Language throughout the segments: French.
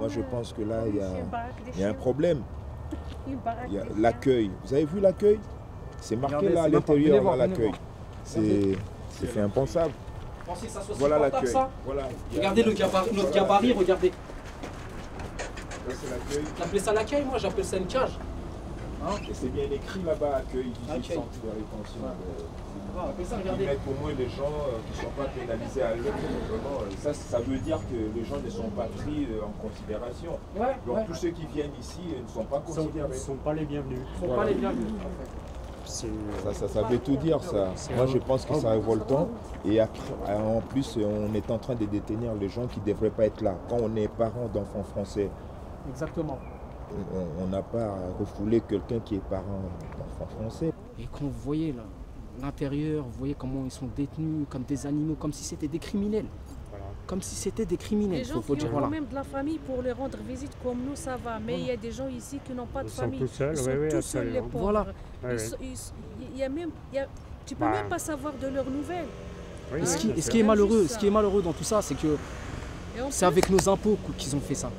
Moi, je pense que là, il y a un problème. Il y a l'accueil. Vous avez vu l'accueil? C'est marqué là à l'intérieur, là, l'accueil. C'est fait impensable. Pensez que ça soit Voilà supportable, l'accueil. ça? Voilà. Regardez notre gabarit, regardez. Là, c'est l'accueil. Vous appelez ça l'accueil? Moi, j'appelle ça une cage. Hein? Et c'est bien écrit là-bas, accueil, 18 Accueil. centres de rétention. Appelez ça, Qui regardez. mettent au moins les gens qui ne sont pas pénalisés à l'heure. Ça veut dire que les gens ne sont pas pris en considération. Ouais, Donc ouais. tous ceux qui viennent ici ne sont pas Ils ne considérés. sont pas les bienvenus. Ils ne sont pas les bienvenus. Ça veut tout dire, ça. Moi, je pense que c'est révoltant. Et après, en plus, on est en train de détenir les gens qui ne devraient pas être là. Quand on est parent d'enfants français, Exactement. on n'a pas à refouler quelqu'un qui est parent d'enfants français. Et quand vous voyez là, l'intérieur, vous voyez comment ils sont détenus comme des animaux, comme si c'était des criminels. Voilà. Comme si c'était des criminels. Les gens Faut qui dire, ont voilà. quand même de la famille pour les rendre visite comme nous, ça va. Mais il y a des gens ici qui n'ont pas de Ils sont famille. tout seuls, Ils sont oui, tout seuls, les absolument. pauvres. Voilà. Il y a même, tu peux Bah. même pas savoir de leurs nouvelles. Oui, Et ce oui, qui, bien et ce sûr. qui est Même malheureux, juste ce qui est malheureux dans tout ça, c'est que Et en c'est plus, avec nos impôts qu'ils ont fait ça.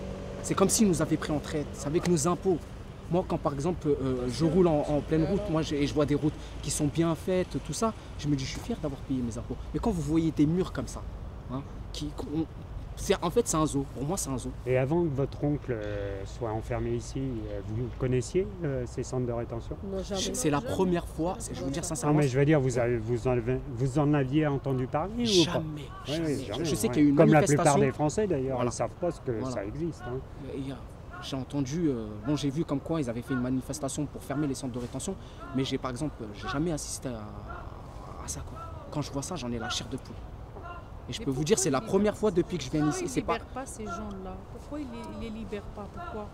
C'est comme s'ils nous avaient pris en traite. C'est avec nos impôts. Moi, quand par exemple je roule en pleine route, et je vois des routes qui sont bien faites, tout ça, je me dis je suis fier d'avoir payé mes impôts. Mais quand vous voyez des murs comme ça, hein, en fait c'est un zoo. Pour moi c'est un zoo. Et avant que votre oncle soit enfermé ici, vous connaissiez ces centres de rétention? non, jamais. C'est la Jamais. première fois, je veux dire Non, sincèrement, mais je veux dire, vous en aviez entendu parler ou pas? jamais. Oui, jamais. oui, jamais, Je sais ouais. qu'il y a eu une Comme la manifestation. plupart des Français d'ailleurs, Voilà. ils ne savent pas que Voilà. ça existe. Hein. J'ai entendu, j'ai vu comme quoi ils avaient fait une manifestation pour fermer les centres de rétention, mais j'ai jamais assisté à ça, quoi. Quand je vois ça, j'en ai la chair de poule. Et je Mais peux vous dire, c'est la pourquoi première fois depuis que je viens Pourquoi ici. ils C'est ne pas. libèrent pas ces gens-là? Pourquoi ils ne les libèrent pas? Pourquoi?